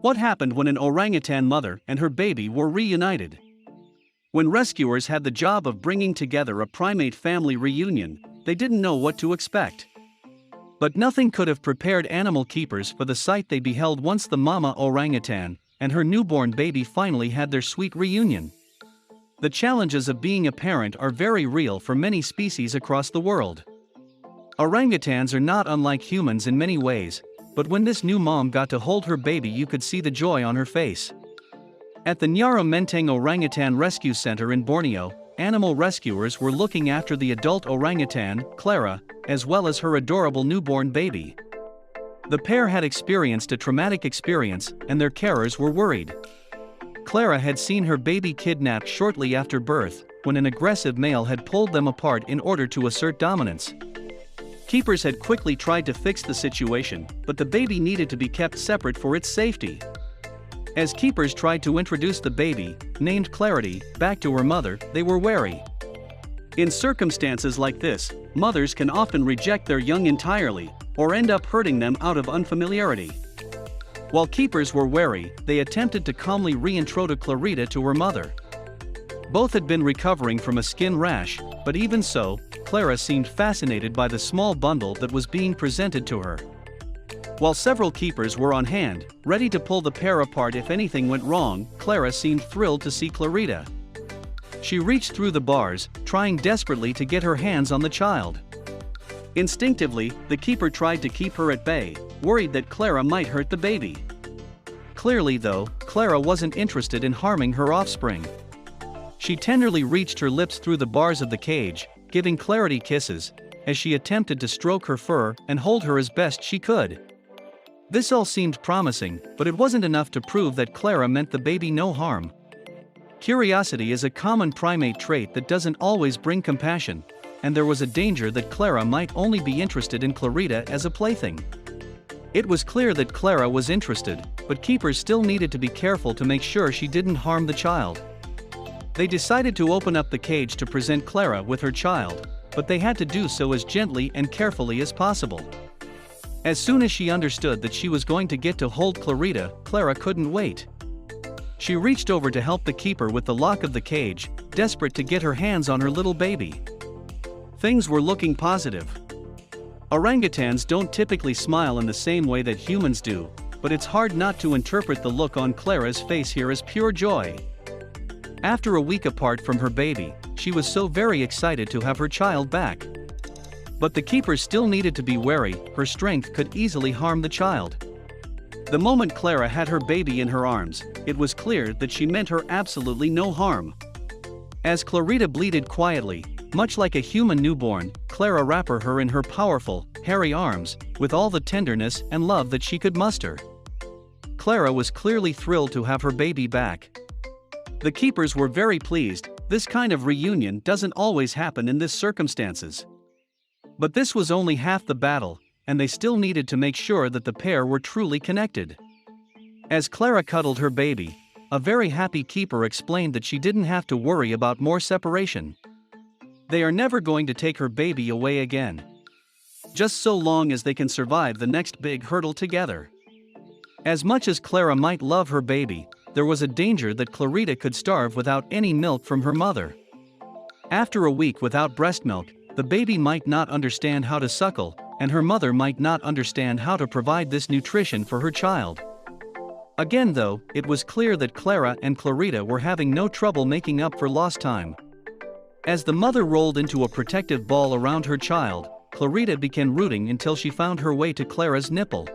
What happened when an orangutan mother and her baby were reunited? When rescuers had the job of bringing together a primate family reunion, they didn't know what to expect. But nothing could have prepared animal keepers for the sight they beheld once the mama orangutan and her newborn baby finally had their sweet reunion. The challenges of being a parent are very real for many species across the world. Orangutans are not unlike humans in many ways, but when this new mom got to hold her baby, you could see the joy on her face. At the Nyaru Menteng Orangutan Rescue Center in Borneo, animal rescuers were looking after the adult orangutan, Clara, as well as her adorable newborn baby. The pair had experienced a traumatic experience, and their carers were worried. Clara had seen her baby kidnapped shortly after birth, when an aggressive male had pulled them apart in order to assert dominance. Keepers had quickly tried to fix the situation, but the baby needed to be kept separate for its safety. As keepers tried to introduce the baby, named Clarity, back to her mother, they were wary. In circumstances like this, mothers can often reject their young entirely, or end up hurting them out of unfamiliarity. While keepers were wary, they attempted to calmly reintroduce Clarita to her mother. Both had been recovering from a skin rash, but even so, Clara seemed fascinated by the small bundle that was being presented to her. While several keepers were on hand, ready to pull the pair apart if anything went wrong, Clara seemed thrilled to see Clarita. She reached through the bars, trying desperately to get her hands on the child. Instinctively, the keeper tried to keep her at bay, worried that Clara might hurt the baby. Clearly though, Clara wasn't interested in harming her offspring. She tenderly reached her lips through the bars of the cage, giving Clarity kisses, as she attempted to stroke her fur and hold her as best she could. This all seemed promising, but it wasn't enough to prove that Clara meant the baby no harm. Curiosity is a common primate trait that doesn't always bring compassion, and there was a danger that Clara might only be interested in Clarita as a plaything. It was clear that Clara was interested, but keepers still needed to be careful to make sure she didn't harm the child. They decided to open up the cage to present Clara with her child, but they had to do so as gently and carefully as possible. As soon as she understood that she was going to get to hold Clarita, Clara couldn't wait. She reached over to help the keeper with the lock of the cage, desperate to get her hands on her little baby. Things were looking positive. Orangutans don't typically smile in the same way that humans do, but it's hard not to interpret the look on Clara's face here as pure joy. After a week apart from her baby, she was so very excited to have her child back. But the keepers still needed to be wary, her strength could easily harm the child. The moment Clara had her baby in her arms, it was clear that she meant her absolutely no harm. As Clarita bleated quietly, much like a human newborn, Clara wrapped her in her powerful, hairy arms, with all the tenderness and love that she could muster. Clara was clearly thrilled to have her baby back. The keepers were very pleased. This kind of reunion doesn't always happen in this circumstances. But this was only half the battle, and they still needed to make sure that the pair were truly connected. As Clara cuddled her baby, a very happy keeper explained that she didn't have to worry about more separation. They are never going to take her baby away again. Just so long as they can survive the next big hurdle together. As much as Clara might love her baby, there was a danger that Clarita could starve without any milk from her mother. After a week without breast milk, the baby might not understand how to suckle, and her mother might not understand how to provide this nutrition for her child. Again though, it was clear that Clara and Clarita were having no trouble making up for lost time. As the mother rolled into a protective ball around her child, Clarita began rooting until she found her way to Clara's nipple.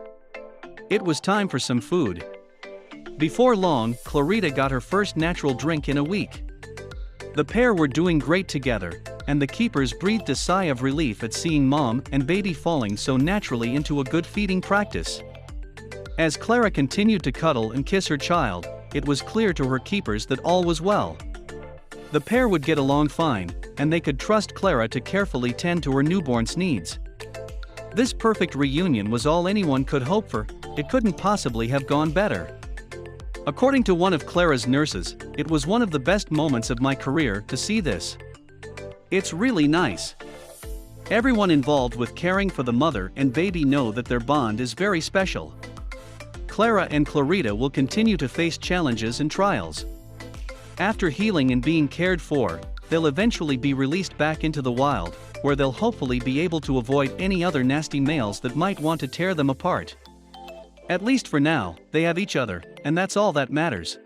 It was time for some food. Before long, Clarita got her first natural drink in a week. The pair were doing great together, and the keepers breathed a sigh of relief at seeing mom and baby falling so naturally into a good feeding practice. As Clara continued to cuddle and kiss her child, it was clear to her keepers that all was well. The pair would get along fine, and they could trust Clara to carefully tend to her newborn's needs. This perfect reunion was all anyone could hope for. It couldn't possibly have gone better. According to one of Clara's nurses, it was one of the best moments of my career to see this. It's really nice. Everyone involved with caring for the mother and baby know that their bond is very special. Clara and Clarita will continue to face challenges and trials. After healing and being cared for, they'll eventually be released back into the wild, where they'll hopefully be able to avoid any other nasty males that might want to tear them apart. At least for now, they have each other, and that's all that matters.